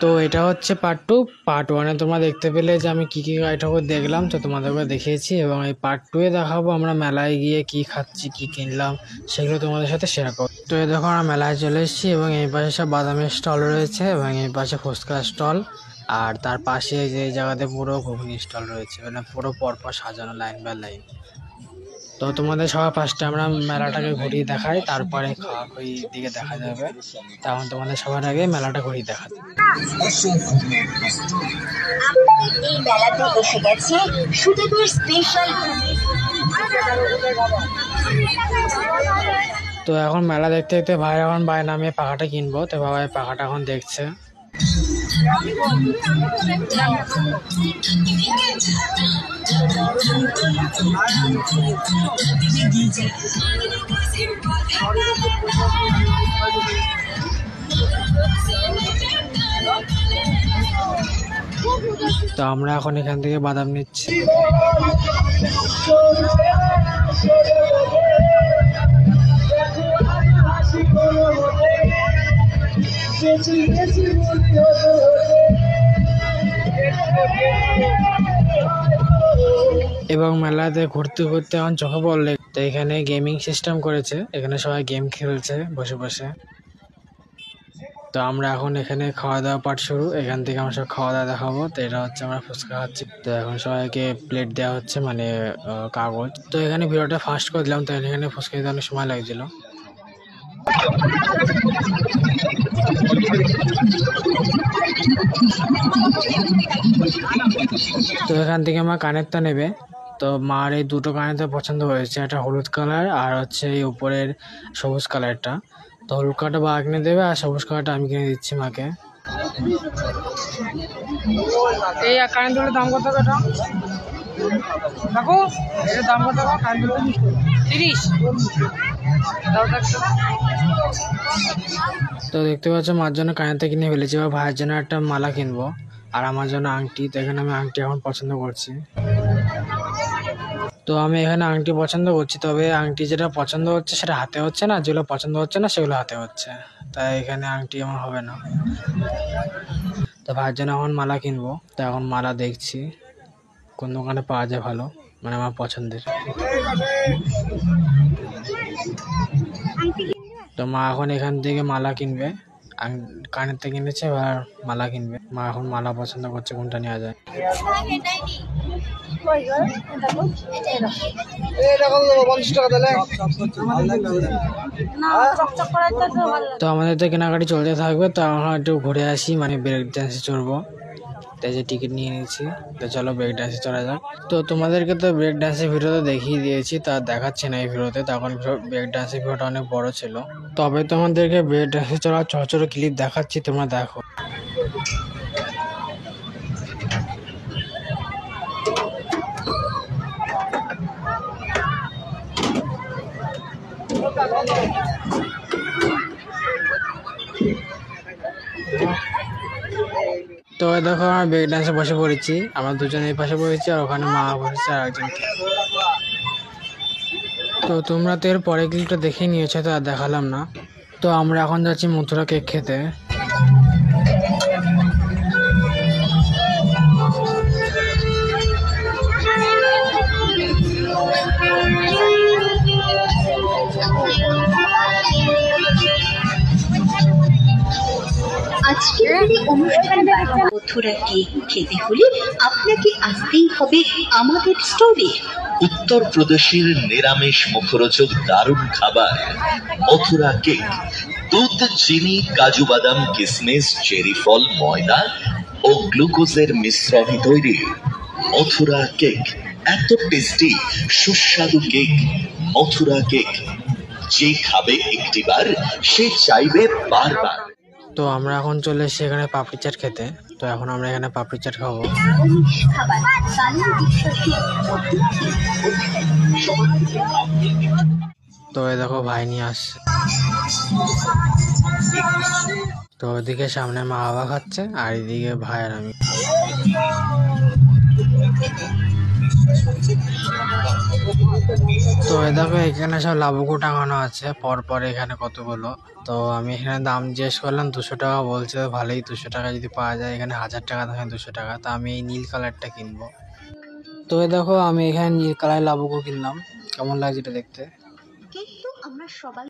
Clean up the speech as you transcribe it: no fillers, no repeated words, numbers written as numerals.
তো এটা হচ্ছে পার্ট 2। পার্ট 1-এ তোমরা দেখতে পেলে যে আমি কি গাই ঠাকুর দেখলাম, তো তোমাদেরকে দেখিয়েছি। এবং এই পার্ট 2-এ দেখাবো আমরা মেলায় গিয়ে কি খাচ্ছি, কি কিনলাম, সেগুলো তোমাদের সাথে শেয়ার করব। তো এই দেখো আমরা মেলায় চলে এসেছি এবং এই পাশে সব বাদামের স্টল রয়েছে এবং এই পাশে ফুচকার স্টল, আর তার পাশে যে জায়গাতে পুরো ঘুগনি স্টল রয়েছে, মানে পুরো পরপর সাজানো লাইন বাই লাইন। তো তোমাদের সবার ফার্স্টে আমরা মেলাটাকে ঘুরিয়ে দেখাই, তারপরে খাওয়া খাওয়ি দিকে দেখা যাবে। তখন তোমাদের সবার আগে মেলাটা ঘুরিয়ে দেখা। এই মেলাতে এসে গেছে সুদেবের স্পেশাল। তো এখন মেলা দেখতে দেখতে ভাই এখন বাইরে নামিয়ে পাখাটা কিনবো, তো বাবাই পাখাটা এখন দেখছে। তো আমরা এখন এখান থেকে বাদাম নিচ্ছি। এবং মেলাতে ঘুরতে ঘুরতে এখন চোখে পড়লে তো এখানে গেমিং সিস্টেম করেছে, এখানে সবাই গেম খেলছে বসে বসে। তো আমরা এখন এখানে খাওয়া দাওয়া পার্ট শুরু, এখান থেকে আমরা সব খাওয়া দাওয়া দেখাবো। তো এটা হচ্ছে আমরা ফুচকা খাচ্ছি। তো এখন সবাইকে প্লেট দেওয়া হচ্ছে, মানে কাগজ। তো এখানে ভিডিওটা ফাস্ট করে দিলাম, তো এখানে ফুচকা দিতে অনেক সময় লাগছিল। তো এখান থেকে আমার কানেরটা নেবে। তো মার এই দুটো কানেরটা পছন্দ হয়েছে, একটা হলুদ কালার আর হচ্ছে এই উপরের সবুজ কালারটা। তো হলুদ কালারটা বা কিনে দেবে আর সবুজ কালারটা আমি কিনে দিচ্ছি মাকে। এই কানেরগুলোর দাম কত এটা কাকু? এটার দাম কত কানেরগুলো? 30। তো দেখতে পাচ্ছ মার জন্য কানেরটা কিনে ফেলেছি, বা ভাইয়ের জন্য একটা মালা কিনবো আর আমার জন্য আংটি। তো এখানে আমি আংটি এখন পছন্দ করছি। তো আমি এখানে আংটি পছন্দ করছি, তবে আংটি যেটা পছন্দ হচ্ছে সেটা হাতে হচ্ছে না, যেগুলো পছন্দ হচ্ছে না সেগুলো হাতে হচ্ছে, তাই এখানে আংটি আমার হবে না। তো ভাইয়ের জন্য এখন মালা কিনবো। তো এখন মালা দেখছি কোন দোকানে পাওয়া যায় ভালো, মানে আমার পছন্দের। তো মা এখন এখান থেকে মালা কিনবে, কানের থেকে কিনেছে, এবার মালা কিনবে। মা এখন মালা পছন্দ করছে কোনটা নেওয়া যায়। তো আমাদের তো কেনাকাটি চলতে থাকবে। তো আমরা একটু ঘুরে আসি, মানে ব্রেক ডান্সে চড়বো, তাই যে টিকিট নিয়ে নিয়েছি। তো চলো ব্রেক ডান্সে চড়া যাক। তো তোমাদেরকে তো ব্রেক ডান্সের ভিডিওতে দেখিয়ে দিয়েছি, তা দেখাচ্ছে না এই ভিডিওতে, তখন ব্রেক ডান্সের ভিডিওটা অনেক বড় ছিল। তবে তোমাদেরকে ব্রেক ডান্সে চড়া ছোট ছোট ক্লিপ দেখাচ্ছি, তোমরা দেখো। তো দেখো আমরা ব্রেক ডান্সে বসে পড়েছি, আমরা দুজনে এই পাশে বসেছি আর ওখানে মা বসেছে আর একজন। তো তোমরা তো এর পরের ক্লিপটা দেখে নিয়েছো, তো আর দেখালাম না। তো আমরা এখন যাচ্ছি মথুরা কেক খেতে। আজকের এই অনুষ্ঠানে মথুরা কেক খেতে হলে আপনাকে আসতেই হবে আমাদের স্টোরে। উত্তরপ্রদেশের নিরামিষ মুখরোচক দারুণ খাবার মথুরা কেক। দুধ, চিনি, কাজু বাদাম, কিশমিশ, চেরি ফল, ময়দা ও গ্লুকোজের মিশ্রণে তৈরি মথুরা কেক। এত টেস্টি সুস্বাদু কেক মথুরা কেক, যে খাবে একটিবার সে চাইবে বারবার। তো আমরা এখন চলে এসেছি এখানে পাপড়ি চাট খেতে। তো এখন আমরা এখানে পাপড়ি চাট খাবো। তো এই দেখো ভাই নিয়ে আসছে। তো ওইদিকে সামনে মা বাবা খাচ্ছে আর এদিকে ভাই আর আমি। তো এই দেখো এখানে সব লাবুকু টাঙানো আছে পর পর এখানে কতগুলো। তো আমি এখানে দাম জিজ্ঞেস করলাম, 200 টাকা বলছে। ভালোই, 200 টাকা যদি পাওয়া যায়, এখানে 1000 টাকা দামে 200 টাকা। তো আমি এই নীল কালারটা কিনবো। তো এই দেখো আমি এখানে নীল কালার লাবুকু কিনলাম। কেমন লাগছে এটা দেখতে? কিন্তু আমরা সবাই